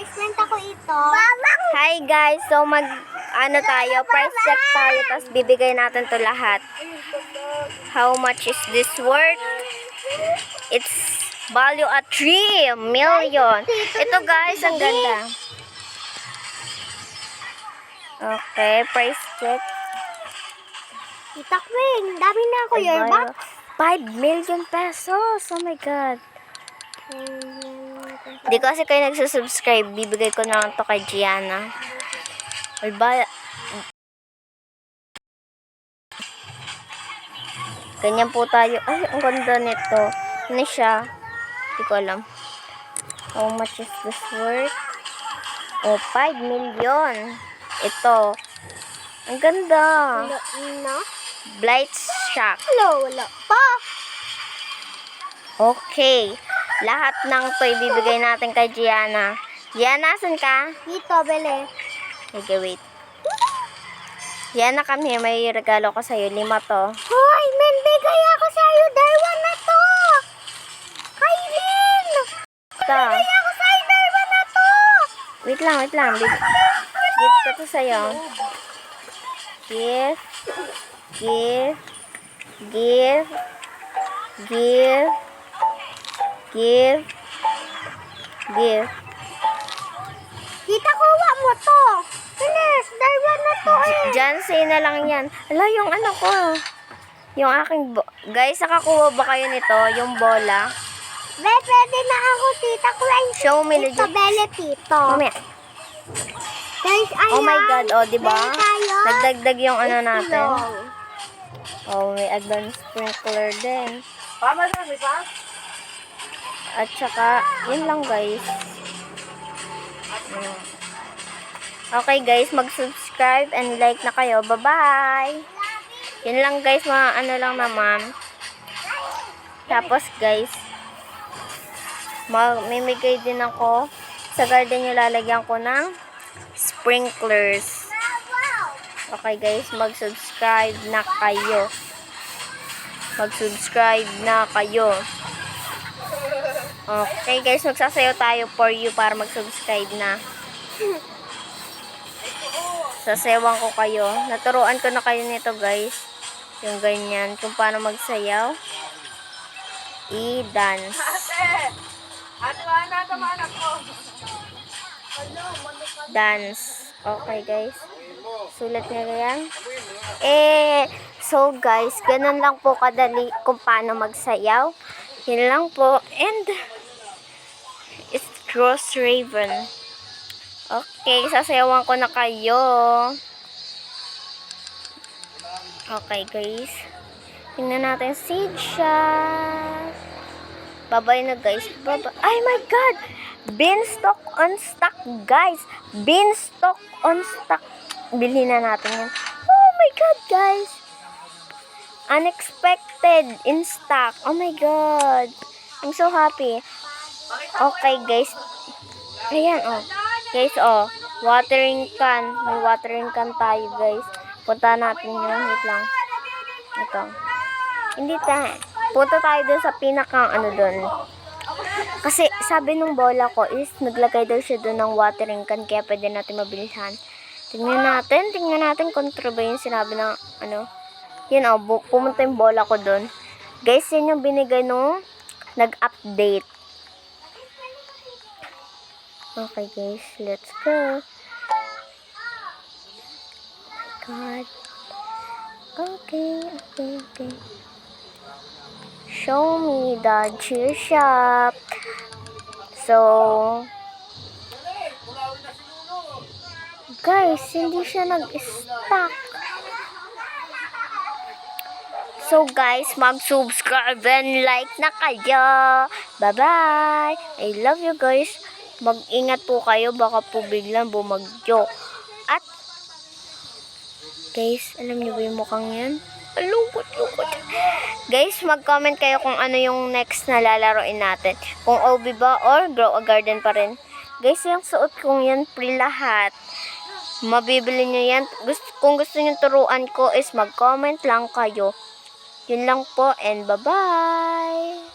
Friend ako ito. Hi guys, so tayo, price check tayo, tapos bibigay natin to lahat. How much is this worth? It's value at 3 million. Ito guys, ang ganda. Okay, price check. Tita Queen, dami na ako yearbox. 5 million pesos. Oh my God. Hindi ko kasi kayo nagsusubscribe. Bibigay ko na lang to kay Gianna. Ganyan po tayo. Ay, ang ganda nito. Ano siya? Hindi ko alam. How much is this worth? Oh, 5 million. Ito. Ang ganda. No? Blight Shock. Hello, wala pa. Okay. Lahat ng to ibibigay natin kay Gianna. Gianna, asan ka? Dito, Bele. Okay, wait. Gianna, come here. May regalo ko sa'yo. 5 to. Hoy, men, bigay ako sa'yo. Dalawa na to. Kailin. Ito. Bigay ako sa'yo. Dalawa na to. Wait lang. Gift ko to sa'yo. Gift. Tita, kuha mo to. Bilis, dalawa na to eh. Diyan, say na lang yan. Ala, yung ano ko. Yung aking, guys, nakakuha ba kayo nito? Yung bola. Pwede na ako, Tita Queen. Show me Ito, legit. Bele, Tito. Mamaya. Guys, ayan. Oh my God, oh, diba? Meron tayo. Nagdagdag yung ano natin. Long. Oh, may advanced sprinkler din. At saka, yun lang guys. Okay guys, mag-subscribe and like na kayo. Bye-bye! Yun lang guys, mga ano lang naman. Tapos guys, mamimigay din ako. Sa garden nyo lalagyan ko ng sprinklers. Okay guys, mag-subscribe na kayo. Okay guys, magsasayaw tayo for you para mag-subscribe na. Sasayawan ko kayo. Naturuan ko na kayo nito guys. Yung ganyan. Kung paano magsayaw. I-dance. Dance. Okay guys. Sulat nyo yan. So guys, ganun lang po kadali kung paano magsayaw. Yun lang po. And, it's Cross Raven. Okay, sasayawan ko na kayo. Okay guys. Tingnan natin si Shop. Babay na guys. Ay my God! Beanstalk on stock guys. Beanstalk on stock. Bilhin na natin yan. Oh my God guys. Unexpected in stock. Oh my God. I'm so happy. Okay guys. Ayan oh. Guys, oh, watering can. May watering can tayo, guys. Punta natin yun. Wait lang. Ito. Hindi tayo. Punta tayo dun sa pinakang ano dun. Kasi, sabi nung bola ko is, naglagay daw siya dun ng watering can. Kaya pwede natin mabilisan. Tingnan natin kung true ba yung sinabi ng, ano. Yun, oh, pumunta yung bola ko dun. Guys, yun yung binigay nung nag-update. Okay guys, let's go. Oh my God. Okay. Show me the cheer shop. So, guys, hindi siya nag-stock. So guys, mag-subscribe and like na kayo. Bye-bye. I love you guys. Mag-ingat po kayo, baka po biglang bumagyo. At, guys, alam niyo ba yung mukhang yan? Lungkot. Guys, mag-comment kayo kung ano yung next na lalaroin natin. Kung OB ba or Grow a Garden pa rin. Guys, yung suot kong yan, free lahat. Mabibili nyo yan. Kung gusto nyo turuan ko is mag-comment lang kayo. Yun lang po and bye-bye!